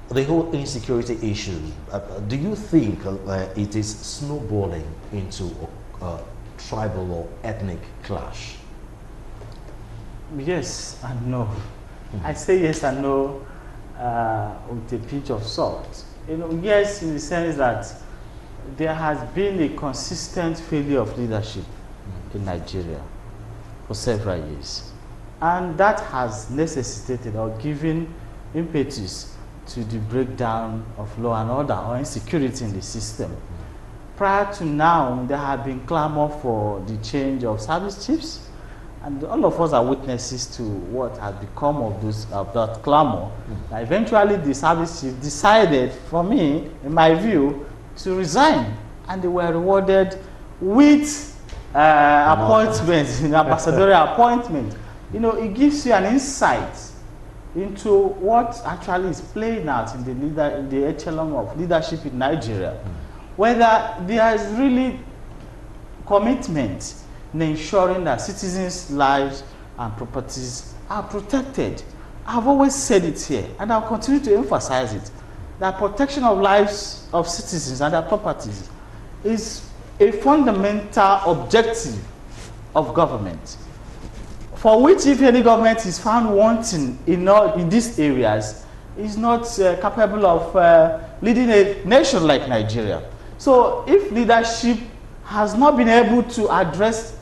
the whole insecurity issue, do you think it is snowballing into a tribal or ethnic clash? Yes and no. I say yes and no with a pinch of salt. You know, yes, in the sense that there has been a consistent failure of leadership in Nigeria for several years. And that has necessitated or given impetus to the breakdown of law and order or insecurity in the system. Prior to now, there have been clamor for the change of service chiefs, and all of us are witnesses to what has become of that clamor. Eventually, the service chief decided, for me, in my view, to resign, and they were rewarded with appointments, ambassadorial appointment. You know, it gives you an insight into what actually is playing out in the echelon of leadership in Nigeria, whether there is really commitment in ensuring that citizens' lives and properties are protected. I've always said it here, and I'll continue to emphasize it, that protection of lives of citizens and their properties is a fundamental objective of government, for which if any government is found wanting in these areas, is not capable of leading a nation like Nigeria. So if leadership has not been able to address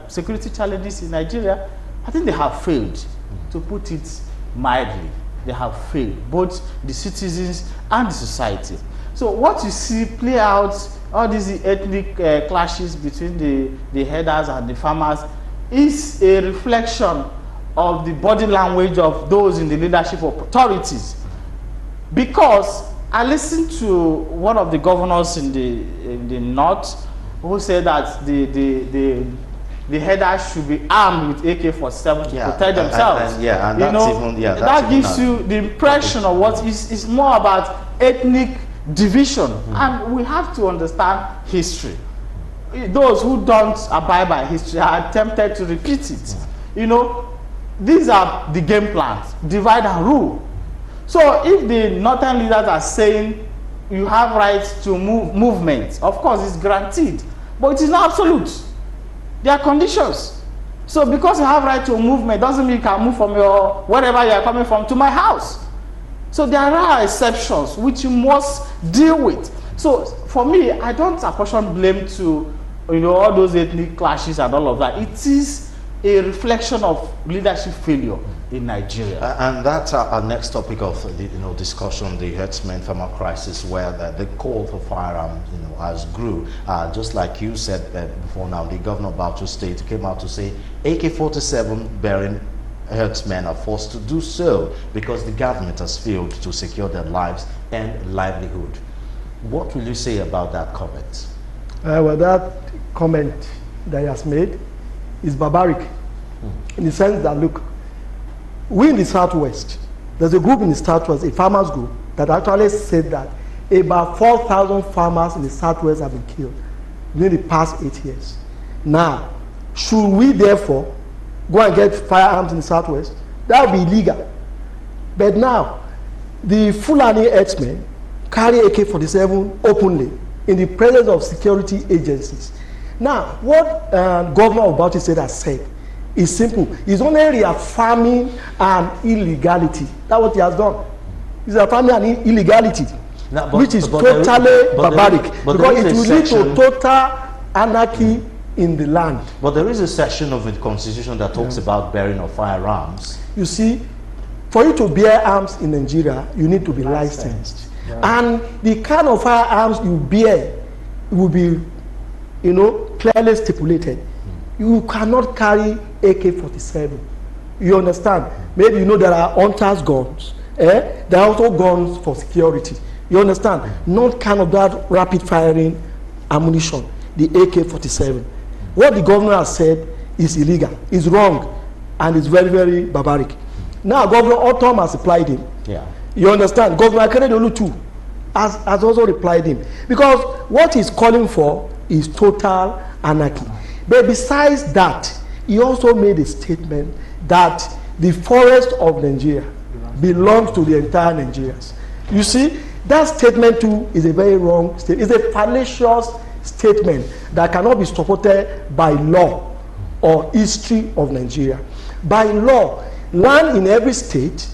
security challenges in Nigeria, I think they have failed, to put it mildly. They have failed, both the citizens and the society. So what you see play out, all these ethnic clashes between the herders and the farmers, is a reflection of the body language of those in the leadership of authorities. Because I listened to one of the governors in the north who said that the herders should be armed with AK-47 to protect themselves. And you know, that gives you the impression of what is more about ethnic division. And we have to understand history. Those who don't abide by history are tempted to repeat it. You know, these are the game plans: divide and rule. So if the northern leaders are saying you have rights to movement, of course it's granted, but it is not absolute. There are conditions. So because you have right to movement doesn't mean you can move from your wherever you are coming from to my house. So there are exceptions which you must deal with. So for me, I don't apportion blame to all those ethnic clashes and all of that. It is a reflection of leadership failure in Nigeria. And that's our next topic of discussion, the herdsmen farmer crisis, where the call for firearms has grew. Just like you said before now, the governor of Bauchi State came out to say AK-47 bearing herdsmen are forced to do so because the government has failed to secure their lives and livelihood. What will you say about that comment? Well, that comment that he has made is barbaric in the sense that, look, we in the Southwest, there's a group in the Southwest, a farmers group, that actually said that about 4,000 farmers in the Southwest have been killed during the past 8 years. Now, should we therefore go and get firearms in the Southwest? That would be illegal. But now, the Fulani herdsmen carry AK-47 openly in the presence of security agencies. Now, what Governor of Bauchi State has said is simple. He's only reaffirming an illegality. That's what he has done. He's affirming an illegality, which is totally barbaric, because it will lead to total anarchy in the land. But there is a section of the Constitution that talks about bearing of firearms. You see, for you to bear arms in Nigeria, you need to be licensed. And the kind of firearms you bear will be, clearly stipulated. You cannot carry AK-47. You understand? Maybe there are hunters' guns. There are also guns for security. You understand? Not kind of that rapid firing ammunition, the AK-47. What the governor has said is illegal, is wrong, and is very, very barbaric. Now, Governor Otom has replied him. Yeah. You understand? Governor Akeredolu too has also replied him. Because what he's calling for is total anarchy. But besides that, he also made a statement that the forest of Nigeria belongs to the entire Nigerians. You see, that statement too is a very wrong statement. It's a fallacious statement that cannot be supported by law or history of Nigeria. By law, land in every state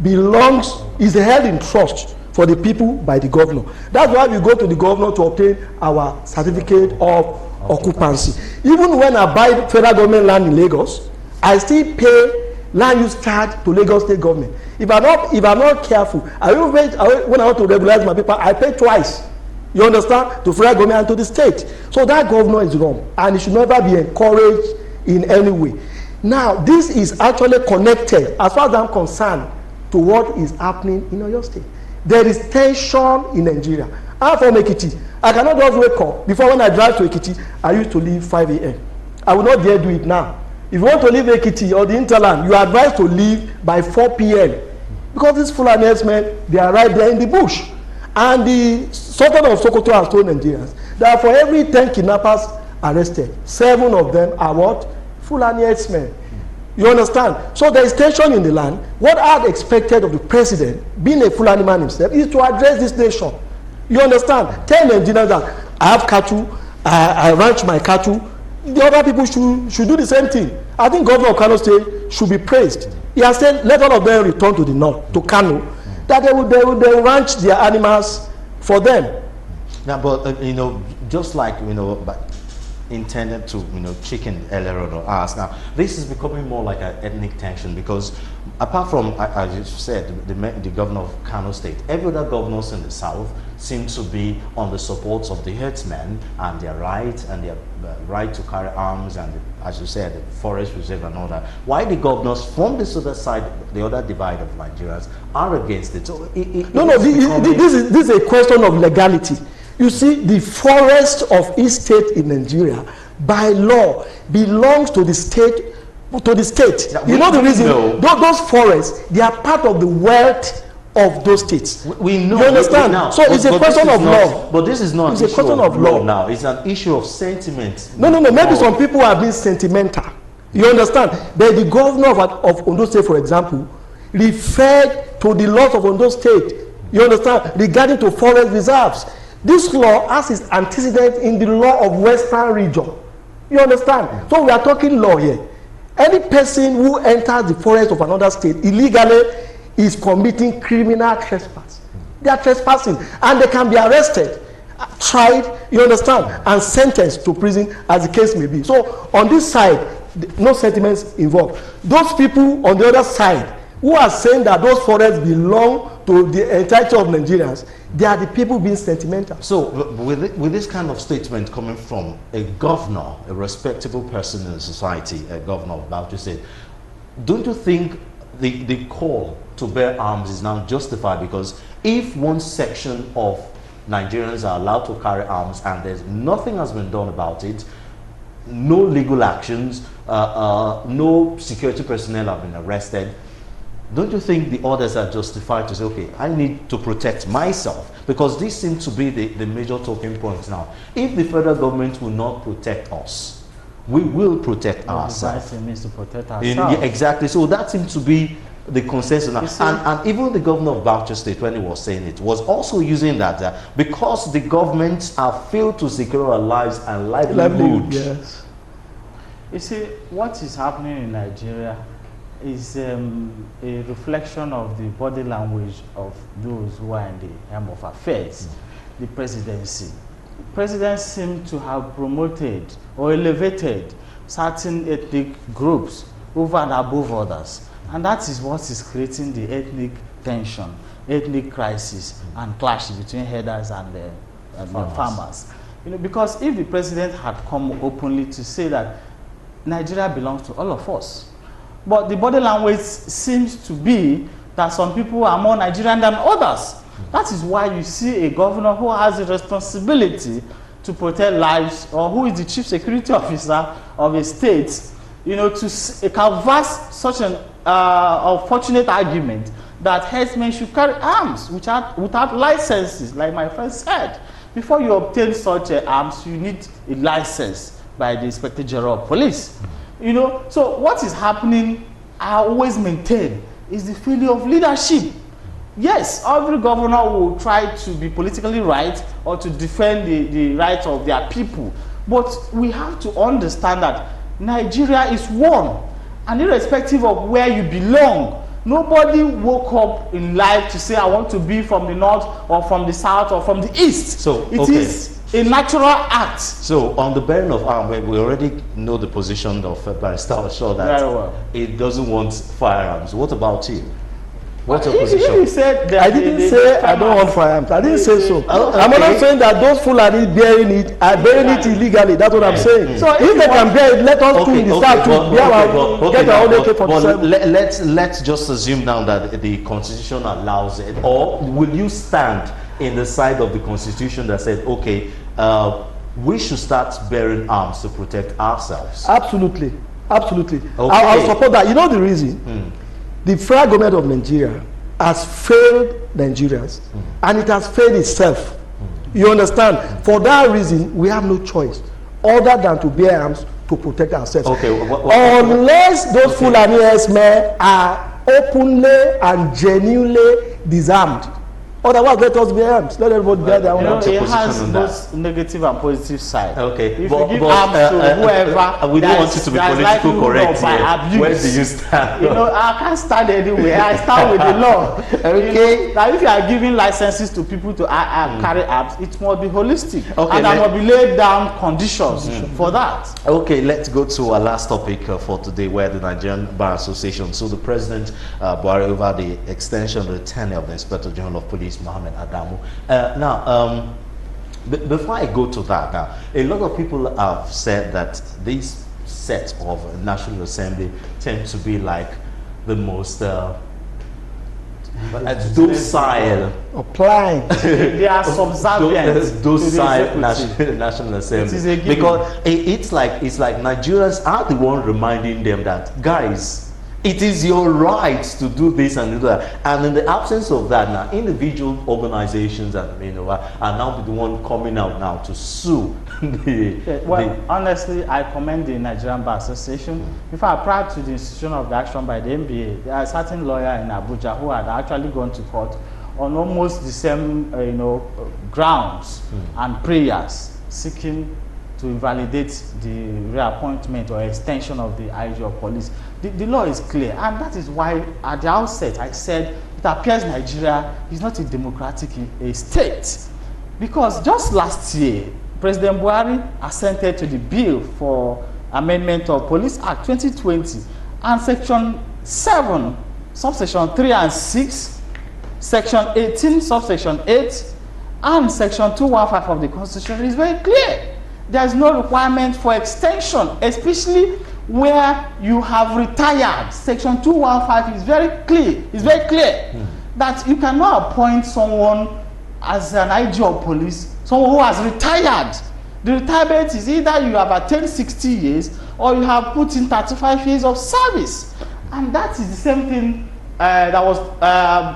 is held in trust for the people by the governor. That's why we go to the governor to obtain our certificate of occupancy. Even when I buy federal government land in Lagos, I still pay land use charge to Lagos state government. If I'm not careful, when I want to regularize my paper, I pay twice. You understand? To federal government and to the state. So that governor is wrong, and it should never be encouraged in any way. Now, this is actually connected, as far as I'm concerned, to what is happening in Oyo State. There is tension in Nigeria. I'm from Ekiti. I cannot just wake up. Before, when I drive to Ekiti, I used to leave 5 a.m. I will not dare do it now. If you want to leave Ekiti or the hinterland, you are advised to leave by 4 p.m. Because these Fulani herdsmen, they are right there in the bush. And the Sultan of Sokoto has told Nigerians that for every 10 kidnappers arrested, 7 of them are what? Fulani herdsmen. You understand? So there is tension in the land. What I had expected of the president, being a Fulani man himself, is to address this nation. You understand? Tell Nigerians that I have cattle, I ranch my cattle. The other people should do the same thing. I think Governor of Kano State should be praised. He has said, let all of them return to the north, to Kano, that they will ranch their animals for them. Now, but just like intended to chicken earlier on or ask, now this is becoming more like an ethnic tension, because apart from, as you said, the governor of Kano State, every other governors in the south seem to be on the support of the herdsmen and their right right to carry arms and as you said, the forest reserve and all that. Why the governors from this other side, the other divide of Nigerians, are against it? So this is a question of legality. You see, the forest of each state in Nigeria, by law, belongs to the state. Now, you know the reason? Those forests, they are part of the wealth of those states. We know. You understand? So it's a question of law. But this is not an issue of law now. It's an issue of sentiment. No. Maybe some people have been sentimental. You understand? But the governor of Ondo State, for example, referred to the laws of Ondo State. You understand? Regarding to forest reserves. This law has its antecedent in the law of Western region. You understand? So we are talking law here. Any person who enters the forest of another state illegally is committing criminal trespass. They are trespassing and they can be arrested, tried, you understand, and sentenced to prison as the case may be. So on this side, no sentiments involved. Those people on the other side who are saying that those forests belong to the entirety of Nigerians, they are the people being sentimental. So with this kind of statement coming from a governor, a respectable person in society, a governor of Bauchi State, don't you think the call to bear arms is now justified? Because if one section of Nigerians are allowed to carry arms and there's nothing has been done about it, no legal actions, no security personnel have been arrested, don't you think the orders are justified to say, okay, I need to protect myself? Because this seems to be the major talking point now. If the federal government will not protect us, we will protect ourselves. It means to protect ourselves. Yeah, exactly. So that seems to be the consensus now. And even the governor of Bauchi State, when he was saying it, was also using that because the governments have failed to secure our lives and livelihood. Yes. You see, what is happening in Nigeria is a reflection of the body language of those who are in the helm of affairs, the presidency. Presidents seem to have promoted or elevated certain ethnic groups over and above others. And that is what is creating the ethnic tension, ethnic crisis, and clash between herders and farmers. Because if the president had come openly to say that Nigeria belongs to all of us, but the body language seems to be that some people are more Nigerian than others. That is why you see a governor who has a responsibility to protect lives, or who is the chief security officer of a state, to canvass such an unfortunate argument that herdsmen should carry arms without licenses, like my friend said. Before you obtain such arms, you need a license by the Inspector General of Police. So what is happening, I always maintain, is the failure of leadership. Yes, every governor will try to be politically right or to defend the rights of their people. But we have to understand that Nigeria is one. And irrespective of where you belong, nobody woke up in life to say, I want to be from the north or from the south or from the east. So, it is a natural act. So, on the bearing of arms, we already know the position of Barrister Osho that it doesn't want firearms. What about you? What's your position? You said that I didn't say I don't want firearms. I didn't say so. I'm not saying that those Fulani bearing it are bearing it illegally. That's what I'm saying. So if they can bear it, let us in the start to get our own AK-47. Let's just assume now that the Constitution allows it. Or will you stand in the side of the Constitution that says, okay, we should start bearing arms to protect ourselves? Absolutely. Absolutely. Okay. I'll support that. You know the reason? The federal government of Nigeria has failed Nigerians and it has failed itself. You understand? For that reason, we have no choice other than to bear arms to protect ourselves. Okay. Unless those Fulani herdsmen are openly and genuinely disarmed. Otherwise, let us bear arms. Let everybody bear their own arms. It has both negative and positive side. Okay. If you give arms to whoever, we don't want you to be politically correct here. Where do you stand? I can't stand anywhere. I stand with the law. Okay. Now, if you are giving licenses to people to carry arms, it must be holistic. Okay, and there must be laid down conditions for that. Okay, let's go to our last topic for today, where the Nigerian Bar Association. So the President Buhari over the extension of the tenure of the Inspector General of Police, Mohammed Adamu. Before I go to that, now a lot of people have said that this set of National Assembly tend to be like the most docile, applying. They are subservient. Docile National Assembly, because it's like Nigerians are the one reminding them that, guys, it is your right to do this and do that. And in the absence of that, now individual organizations and are now the one coming out now to sue. Honestly, I commend the Nigerian Bar Association. In fact, prior to the institution of the action by the NBA, there are certain lawyer in Abuja who had actually gone to court on almost the same grounds and prayers, seeking to invalidate the reappointment or extension of the IG of police. The law is clear, and that is why at the outset I said it appears Nigeria is not a democratic state. Because just last year, President Buhari assented to the bill for amendment of Police Act 2020, and Section 7, subsection 3 and 6, Section 18, subsection 8, and Section 215 of the Constitution is very clear. There is no requirement for extension, especially where you have retired. Section 215 is very clear. It's very clear that you cannot appoint someone as an IG of police, someone who has retired. The retirement is either you have attained 60 years or you have put in 35 years of service. And that is the same thing that was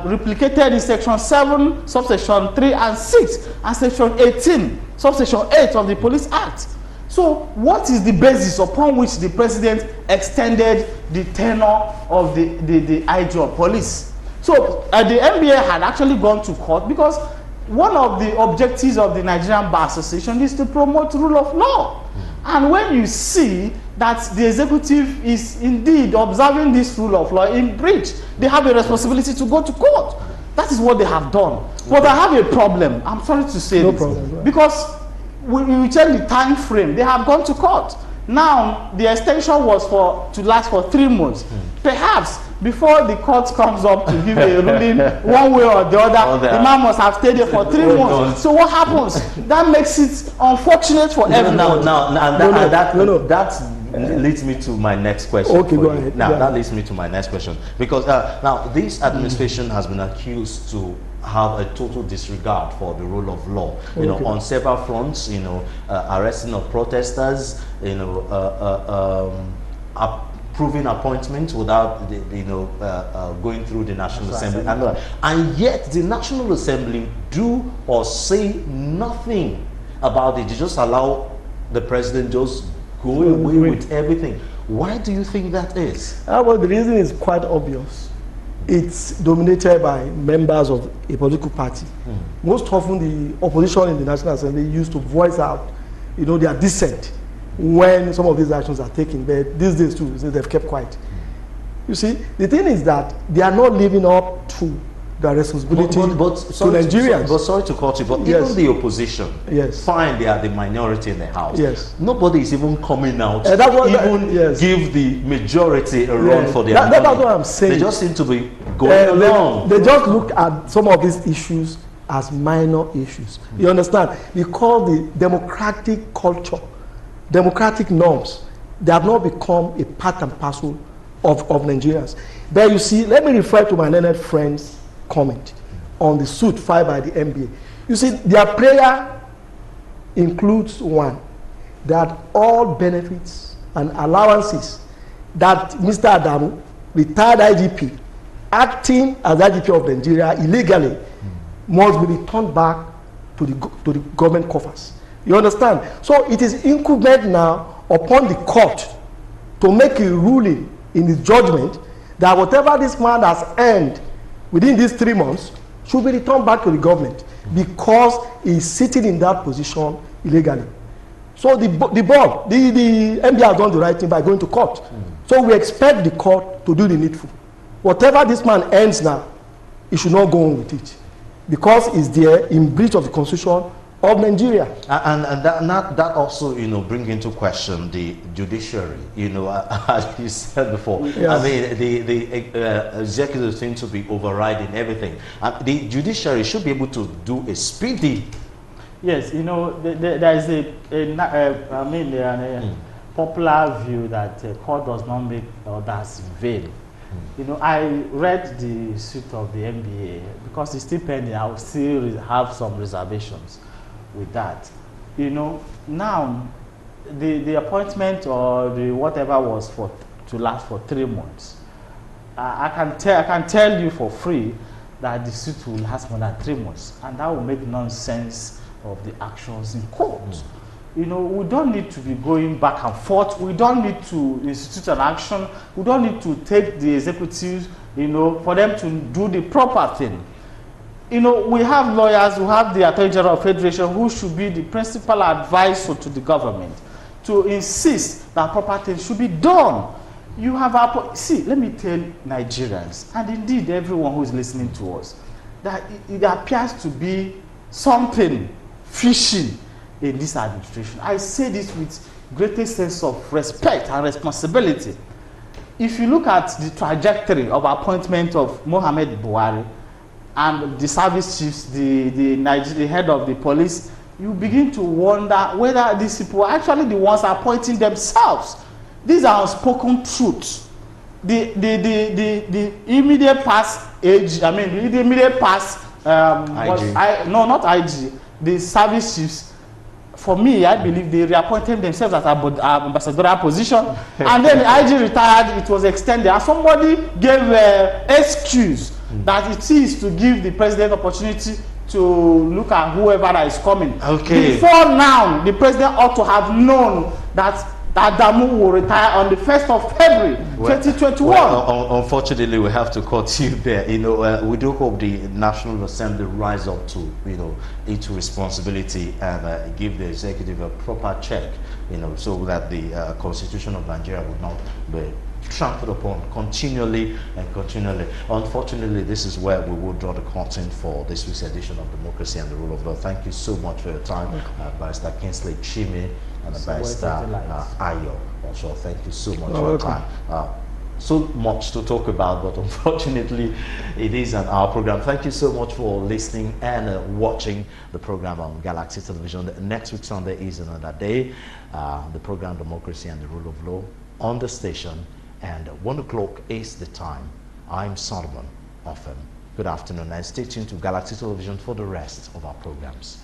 replicated in Section 7, subsection 3 and 6, and Section 18, subsection 8 of the Police Act. So what is the basis upon which the president extended the tenure of the IG of police? So the NBA had actually gone to court because one of the objectives of the Nigerian Bar Association is to promote rule of law. And when you see that the executive is indeed observing this rule of law in breach, they have a responsibility to go to court. That is what they have done. But I have a problem. I'm sorry to say this. Because we check the time frame. They have gone to court. Now, the extension was to last for 3 months. Perhaps before the court comes up to give a ruling one way or the other, the man must have stayed there for 3 months. So what happens? That makes it unfortunate for everyone. That leads me to my next question. Okay, go ahead. That leads me to my next question. Because now, this administration has been accused to have a total disregard for the rule of law, on several fronts, arresting of protesters, approving appointments without, going through the National Assembly. And yet the National Assembly do or say nothing about it. They just allow the president just go away with everything. Why do you think that is? Well, the reason is quite obvious. it's dominated by members of a political party. Most often the opposition in the National Assembly used to voice out, their dissent when some of these actions are taken, but these days too, they've kept quiet. You see, the thing is that they are not living up to the responsibility to Nigerians. But sorry to cut you, but Yes. even the opposition, Yes. fine, they are the minority in the House. Yes. Nobody is even coming out That's to what- even give the majority a run Yes. for their That's money. what I'm saying. They just seem to be going along. They just look at some of these issues as minor issues. You understand? Because the democratic culture, democratic norms, they have not become a part and parcel of Nigerians. But you see, let me refer to my learned friend's comment on the suit filed by the NBA. You see, their prayer includes one, that all benefits and allowances that Mr. Adamu, retired IGP, acting as IGP of Nigeria illegally, must be returned back to the government coffers. You understand? So it is incumbent now upon the court to make a ruling in his judgment that whatever this man has earned within these 3 months should be returned back to the government because he is sitting in that position illegally. So the board, the NBA has done the right thing by going to court. So we expect the court to do the needful. Whatever this man earns now, he should not go on with it because he's there in breach of the constitution of Nigeria. And that also, bring into question the judiciary. As you said before, Yes. I mean, the executive seems to be overriding everything. The judiciary should be able to do a speedy. Yes, there is a popular view that court does not make orders in vain. I read the suit of the NBA because it's still pending. I will still have some reservations with that. Now the appointment or the whatever was to last for 3 months. I can tell you for free that the suit will last more than 3 months, and that will make nonsense of the actions in court. We don't need to be going back and forth. We don't need to institute an action. We don't need to take the executives, for them to do the proper thing. We have lawyers, we have the Attorney General of Federation who should be the principal advisor to the government to insist that proper things should be done. You have see, let me tell Nigerians, and indeed everyone who is listening to us, that it appears to be something fishy in this administration. I say this with greatest sense of respect and responsibility. If you look at the trajectory of appointment of Mohammed Buhari and the service chiefs, the head of the police, you begin to wonder whether these people are actually the ones appointing themselves. These are unspoken truths. The immediate past age, the immediate past, not IG, the service chiefs, for me, I believe they reappointed themselves at ambassadorial position, and then the IG retired, it was extended, and somebody gave excuse that it is to give the president opportunity to look at whoever that is coming. Okay. Before now, the president ought to have known that Adamu will retire on the 1st of February, 2021. Well, unfortunately, we have to cut you there. We do hope the National Assembly rise up to, its responsibility and give the executive a proper check, so that the Constitution of Nigeria would not be trampled upon continually and continually. Unfortunately, this is where we will draw the curtain for this week's edition of Democracy and the Rule of Law. Thank you so much for your time, Barrister Kingsley Chime and Barrister Ayo. Also, thank you so much for your time. So much to talk about, but unfortunately, it is an hour program. Thank you so much for listening and watching the program on Galaxy Television. Next week Sunday is another day. The program Democracy and the Rule of Law on the station, and 1 o'clock is the time. I'm Solomon Offem. Good afternoon, and stay tuned to Galaxy Television for the rest of our programs.